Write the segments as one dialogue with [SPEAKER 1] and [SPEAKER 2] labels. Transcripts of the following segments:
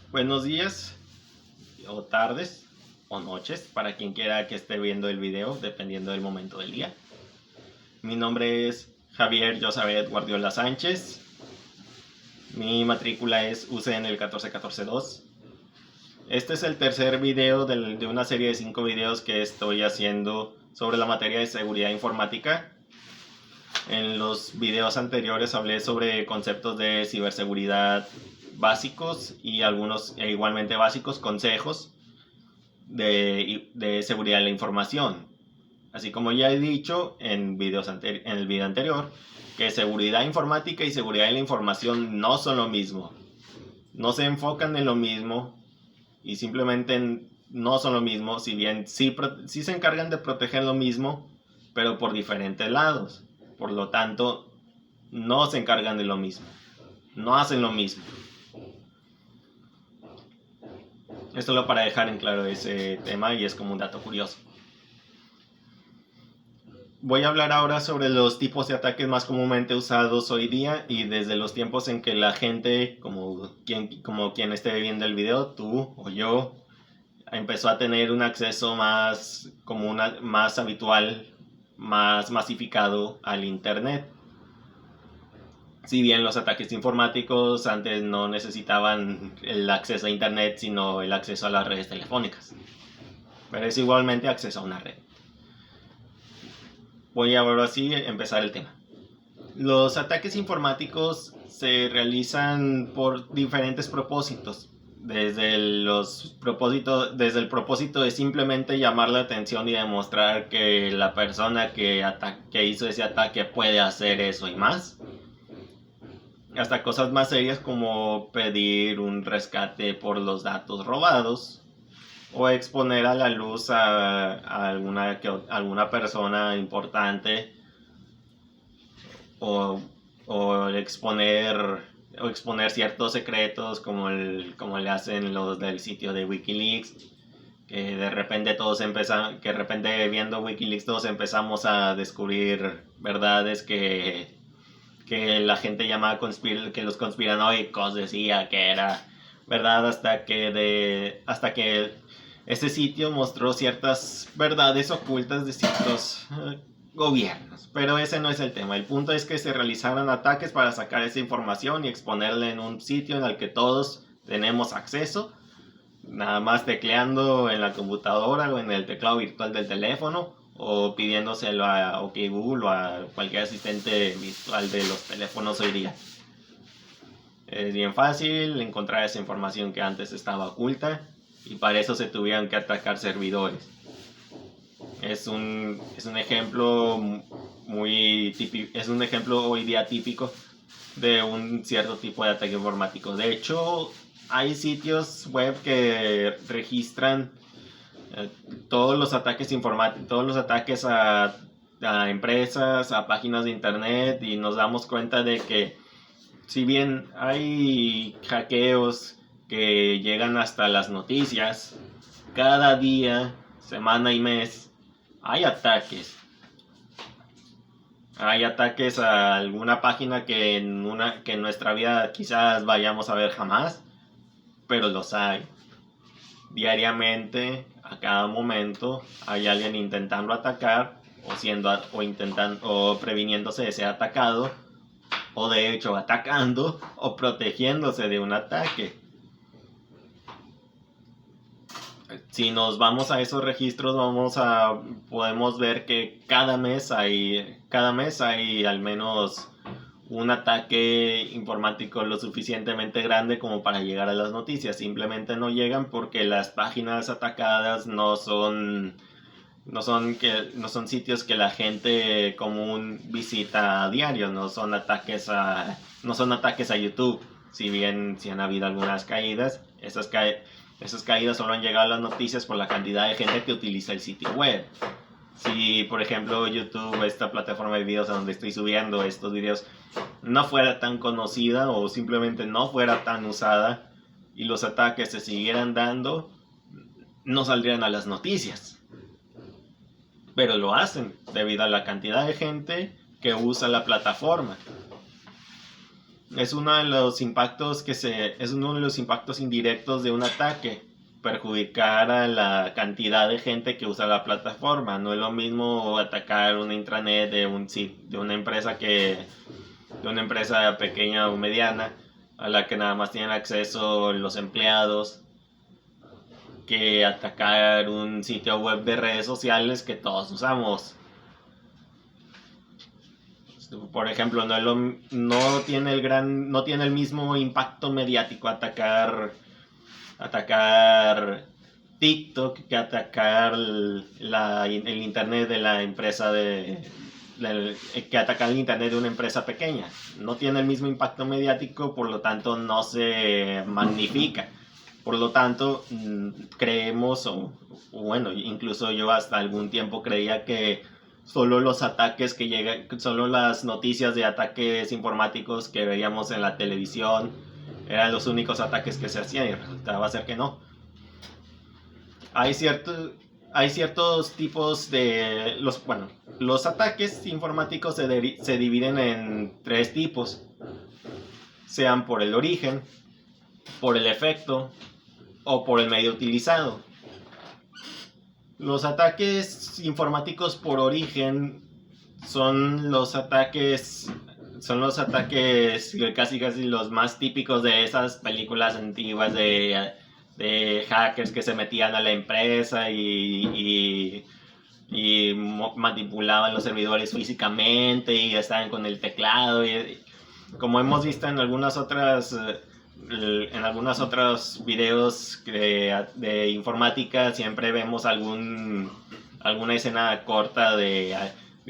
[SPEAKER 1] Buenos días o tardes o noches para quien quiera que esté viendo el video, dependiendo del momento del día. Mi nombre es Javier Josabet Guardiola Sánchez. Mi matrícula es UCN el 14142. Este es el tercer video de una serie de 5 videos que estoy haciendo sobre la materia de seguridad informática. En los videos anteriores hablé sobre conceptos de ciberseguridad básicos y algunos igualmente básicos consejos de seguridad de la información. Así como ya he dicho en el video anterior, que seguridad informática y seguridad de la información no son lo mismo. No se enfocan en lo mismo y simplemente no son lo mismo, si bien sí se encargan de proteger lo mismo, pero por diferentes lados. Por lo tanto, no se encargan de lo mismo. No hacen lo mismo. Es solo para dejar en claro ese tema y es como un dato curioso. Voy a hablar ahora sobre los tipos de ataques más comúnmente usados hoy día y desde los tiempos en que la gente, como quien esté viendo el video, tú o yo, empezó a tener un acceso más habitual, más masificado al internet. Si bien los ataques informáticos antes no necesitaban el acceso a internet, sino el acceso a las redes telefónicas, pero es igualmente acceso a una red. Voy a ahora sí empezar el tema. Los ataques informáticos se realizan por diferentes propósitos. Desde el propósito de simplemente llamar la atención y demostrar que la persona que hizo ese ataque puede hacer eso y más, hasta cosas más serias como pedir un rescate por los datos robados o exponer a la luz a alguna persona importante o exponer ciertos secretos como le hacen los del sitio de Wikileaks, que de repente viendo Wikileaks todos empezamos a descubrir verdades que la gente llamaba que los conspiranoicos decía que era verdad, hasta que este sitio mostró ciertas verdades ocultas de ciertos gobiernos. Pero ese no es el tema. El punto es que se realizaron ataques para sacar esa información y exponerla en un sitio en el que todos tenemos acceso, nada más tecleando en la computadora o en el teclado virtual del teléfono, o pidiéndoselo a OK Google o a cualquier asistente virtual de los teléfonos hoy día. Es bien fácil encontrar esa información que antes estaba oculta y para eso se tuvieron que atacar servidores. Es un ejemplo es un ejemplo hoy día típico de un cierto tipo de ataque informático. De hecho, hay sitios web que registran todos los ataques informáticos, todos los ataques a empresas, a páginas de internet, y nos damos cuenta de que si bien hay hackeos que llegan hasta las noticias, cada día, semana y mes, hay ataques. Hay ataques a alguna página que en nuestra vida quizás vayamos a ver jamás, pero los hay. Diariamente, a cada momento, hay alguien intentando atacar o previniéndose de ser atacado, o de hecho atacando o protegiéndose de un ataque. Si nos vamos a esos registros, podemos ver que cada mes hay al menos un ataque informático lo suficientemente grande como para llegar a las noticias. Simplemente no llegan porque las páginas atacadas no son sitios que la gente común visita a diario. No son ataques a YouTube. Si bien han habido algunas caídas, esas caídas solo han llegado a las noticias por la cantidad de gente que utiliza el sitio web. Si, por ejemplo, YouTube, esta plataforma de videos a donde estoy subiendo estos videos, no fuera tan conocida o simplemente no fuera tan usada y los ataques se siguieran dando, no saldrían a las noticias. Pero lo hacen debido a la cantidad de gente que usa la plataforma. es uno de los impactos es uno de los impactos indirectos de un ataque, perjudicar a la cantidad de gente que usa la plataforma. No es lo mismo atacar una intranet de una empresa de una empresa pequeña o mediana a la que nada más tienen acceso los empleados, que atacar un sitio web de redes sociales que todos usamos. Por ejemplo, no tiene no tiene el mismo impacto mediático atacar TikTok que atacar el internet de la empresa que atacar el internet de una empresa pequeña. No tiene el mismo impacto mediático, por lo tanto no se magnifica. Por lo tanto, creemos, o bueno, incluso yo hasta algún tiempo creía que solo los ataques que llegan, solo las noticias de ataques informáticos que veíamos en la televisión eran los únicos ataques que se hacían, y resultaba ser que no. Hay ciertos tipos de los ataques informáticos se dividen en tres tipos, sean por el origen, por el efecto o por el medio utilizado. Los ataques informáticos por origen son los ataques casi los más típicos de esas películas antiguas de hackers que se metían a la empresa y manipulaban los servidores físicamente y estaban con el teclado. Y como hemos visto en algunos otros videos de informática, siempre vemos alguna escena corta de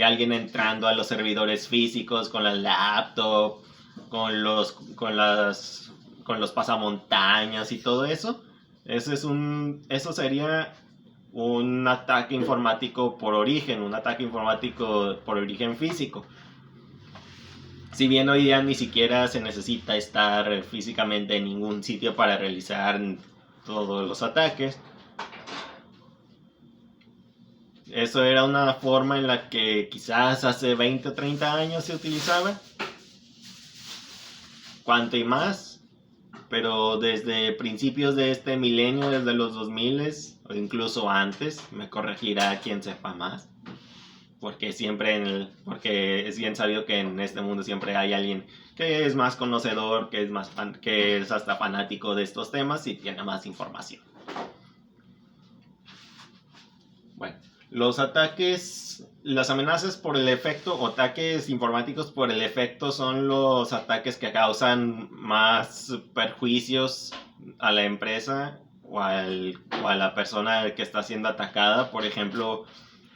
[SPEAKER 1] alguien entrando a los servidores físicos con la laptop, con los pasamontañas y todo eso. Eso sería un ataque informático por origen, un ataque informático por origen físico. Si bien hoy día ni siquiera se necesita estar físicamente en ningún sitio para realizar todos los ataques, eso era una forma en la que quizás hace 20 o 30 años se utilizaba, cuanto y más, pero desde principios de este milenio, desde los 2000 o incluso antes, me corregirá quien sepa más, porque porque es bien sabido que en este mundo siempre hay alguien que es más conocedor, que es hasta fanático de estos temas y tiene más información. Bueno, las amenazas por el efecto, o ataques informáticos por el efecto, son los ataques que causan más perjuicios a la empresa o a la persona que está siendo atacada. Por ejemplo,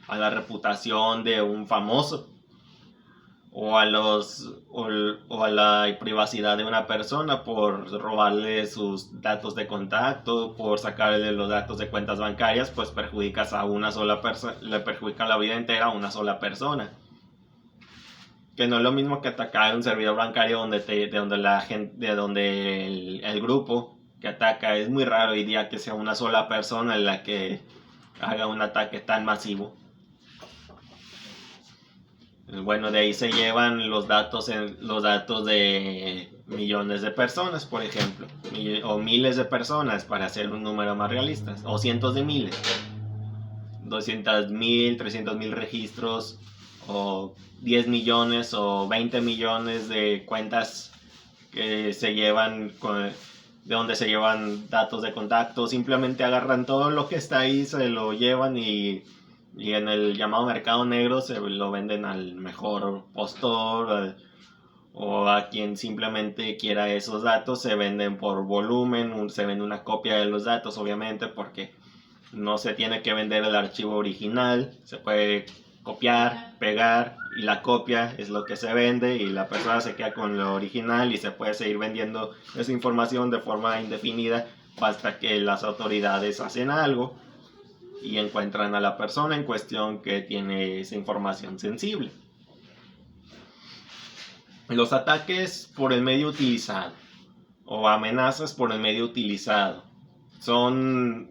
[SPEAKER 1] a la reputación de un famoso, o a la privacidad de una persona por robarle sus datos de contacto, por sacarle los datos de cuentas bancarias. Pues perjudicas a una sola persona, le perjudica la vida entera a una sola persona. Que no es lo mismo que atacar un servidor bancario donde el grupo que ataca, es muy raro hoy día que sea una sola persona en la que haga un ataque tan masivo. Bueno, de ahí se llevan los datos de millones de personas, por ejemplo, o miles de personas, para hacer un número más realista, o cientos de miles, 200,000, 300,000 registros, o 10 millones o 20 millones de cuentas que se llevan de donde se llevan datos de contacto. Simplemente agarran todo lo que está ahí, se lo llevan y en el llamado mercado negro se lo venden al mejor postor, o a quien simplemente quiera esos datos. Se venden por volumen, se vende una copia de los datos, obviamente, porque no se tiene que vender el archivo original, se puede copiar, pegar, y la copia es lo que se vende y la persona se queda con lo original, y se puede seguir vendiendo esa información de forma indefinida hasta que las autoridades hacen algo y encuentran a la persona en cuestión que tiene esa información sensible. Los ataques por el medio utilizado, o amenazas por el medio utilizado, son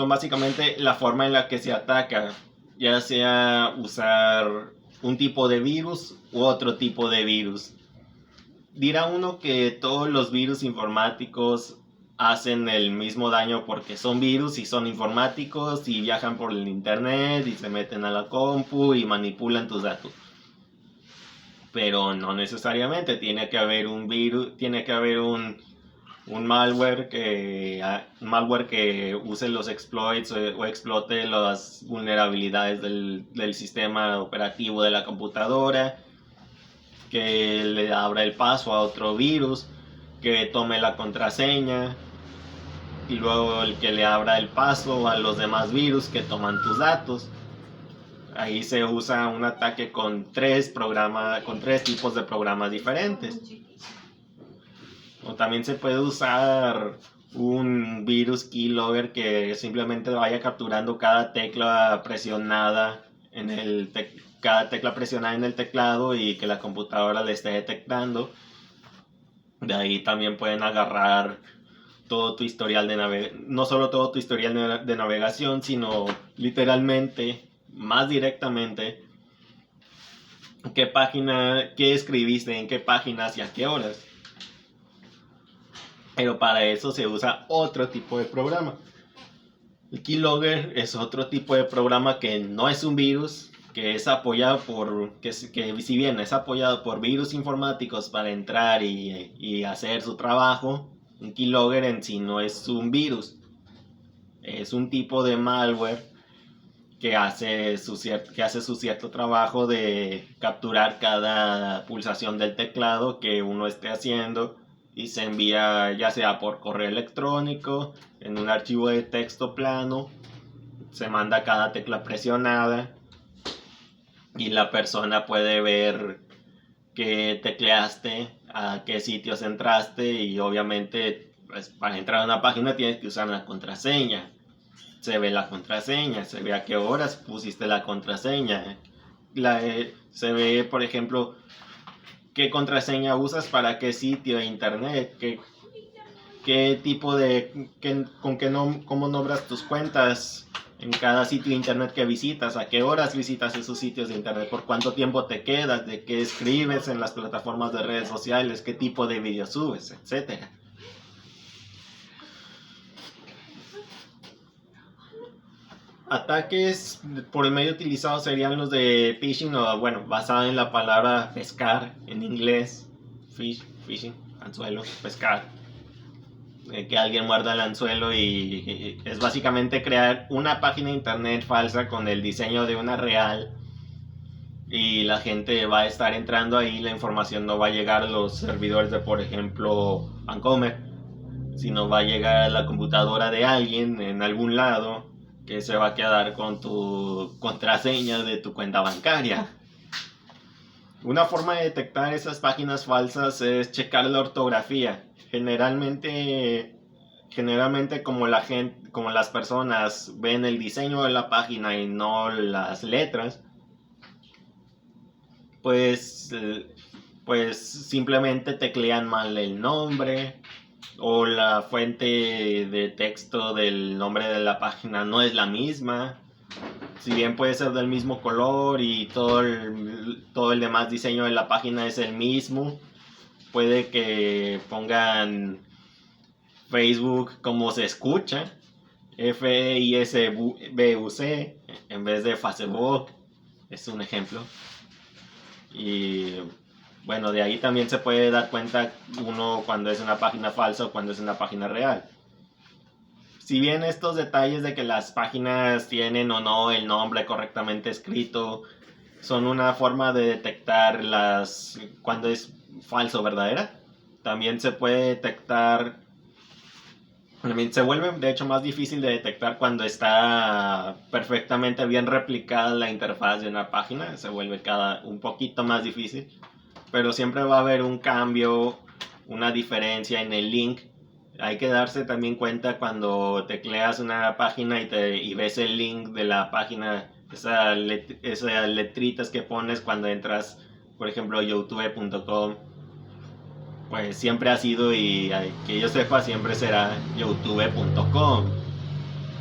[SPEAKER 1] básicamente la forma en la que se ataca, ya sea usar un tipo de virus u otro tipo de virus. Dirá uno que todos los virus informáticos hacen el mismo daño porque son virus y son informáticos y viajan por el internet y se meten a la compu y manipulan tus datos. Pero no necesariamente, tiene que haber un virus, tiene que haber un malware que use los exploits o explote las vulnerabilidades del sistema operativo de la computadora, que le abra el paso a otro virus, que tome la contraseña y luego el que le abra el paso a los demás virus que toman tus datos. Ahí se usa un ataque con tres tipos de programas diferentes. O también se puede usar un virus keylogger que simplemente vaya capturando cada tecla presionada en el teclado y que la computadora le esté detectando. De ahí también pueden agarrar todo tu historial no solo todo tu historial de navegación, sino literalmente, más directamente, qué escribiste, en qué páginas y a qué horas. Pero para eso se usa otro tipo de programa. El keylogger es otro tipo de programa que no es un virus, que es apoyado que si bien es apoyado por virus informáticos para entrar y hacer su trabajo, un keylogger en sí no es un virus. Es un tipo de malware que hace su cierto trabajo de capturar cada pulsación del teclado que uno esté haciendo y se envía ya sea por correo electrónico, en un archivo de texto plano, se manda cada tecla presionada y la persona puede ver qué tecleaste, a qué sitios entraste y obviamente pues, para entrar a una página tienes que usar la contraseña. Se ve la contraseña, se ve a qué horas pusiste la contraseña. Se ve, por ejemplo, qué contraseña usas para qué sitio de internet, qué tipo de, cómo nombras tus cuentas en cada sitio de internet que visitas, a qué horas visitas esos sitios de internet, por cuánto tiempo te quedas, de qué escribes en las plataformas de redes sociales, qué tipo de videos subes, etcétera. Ataques por el medio utilizado serían los de phishing, o bueno, basado en la palabra pescar en inglés. Phishing, anzuelo, pescar. Que alguien muerda el anzuelo y es básicamente crear una página de internet falsa con el diseño de una real. Y la gente va a estar entrando ahí, la información no va a llegar a los servidores de, por ejemplo, Vancomer, sino va a llegar a la computadora de alguien en algún lado que se va a quedar con tu contraseña de tu cuenta bancaria. Una forma de detectar esas páginas falsas es checar la ortografía. Generalmente como las personas ven el diseño de la página y no las letras, pues simplemente teclean mal el nombre, o la fuente de texto del nombre de la página no es la misma. Si bien puede ser del mismo color y todo el demás diseño de la página es el mismo, puede que pongan Facebook como se escucha, Facebook en vez de Facebook, es un ejemplo. Y bueno, de ahí también se puede dar cuenta uno cuando es una página falsa o cuando es una página real. Si bien estos detalles de que las páginas tienen o no el nombre correctamente escrito son una forma de detectar cuando es falso o verdadera, también se puede detectar, también se vuelve de hecho más difícil de detectar cuando está perfectamente bien replicada la interfaz de una página, se vuelve un poquito más difícil, pero siempre va a haber un cambio, una diferencia en el link. Hay que darse también cuenta cuando tecleas una página y ves el link de la página, esas letritas que pones cuando entras, por ejemplo, youtube.com, pues siempre ha sido, y que yo sepa, siempre será youtube.com.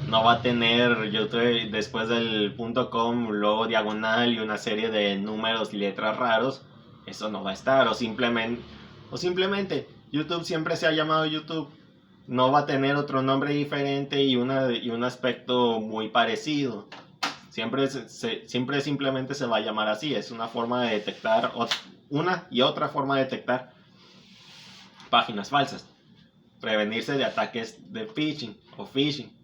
[SPEAKER 1] No va a tener YouTube después del .com, luego diagonal y una serie de números y letras raros. Eso no va a estar. O simplemente YouTube siempre se ha llamado YouTube. No va a tener otro nombre diferente y un aspecto muy parecido. Siempre simplemente se va a llamar así. Es una forma de detectar, una y otra forma de detectar páginas falsas. Prevenirse de ataques de phishing o phishing.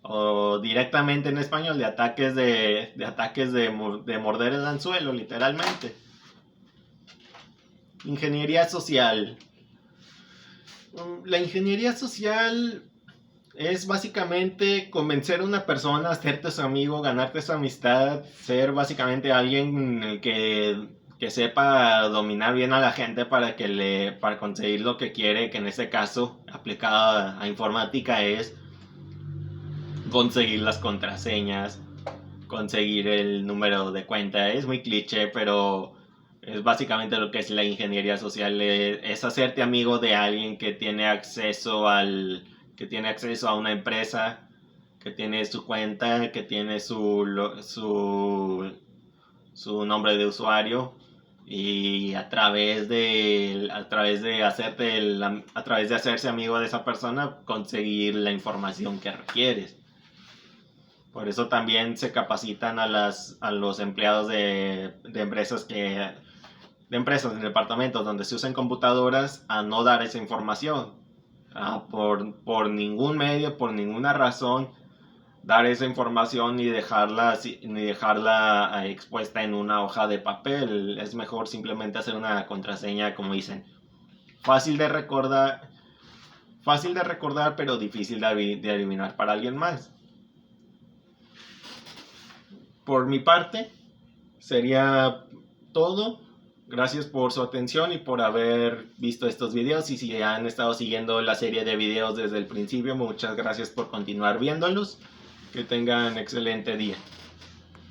[SPEAKER 1] O directamente en español de ataques de morder el anzuelo, literalmente. Ingeniería social. La ingeniería social es básicamente convencer a una persona, hacerte su amigo, ganarte su amistad, ser básicamente alguien que sepa dominar bien a la gente para conseguir lo que quiere, que en este caso, aplicado a informática, es conseguir las contraseñas, conseguir el número de cuenta. Es muy cliché, pero es básicamente lo que es la ingeniería social. Es hacerte amigo de alguien que tiene acceso a una empresa, que tiene su cuenta, que tiene su nombre de usuario, y a través de hacerse amigo de esa persona, conseguir la información que requieres. Por eso también se capacitan a los empleados de empresas de departamentos donde se usan computadoras, a no dar esa información. Por ningún medio, por ninguna razón, dar esa información ni dejarla expuesta en una hoja de papel. Es mejor simplemente hacer una contraseña, como dicen, fácil de recordar, pero difícil de adivinar para alguien más. Por mi parte, sería todo. Gracias por su atención y por haber visto estos videos. Y si han estado siguiendo la serie de videos desde el principio, muchas gracias por continuar viéndolos. Que tengan excelente día.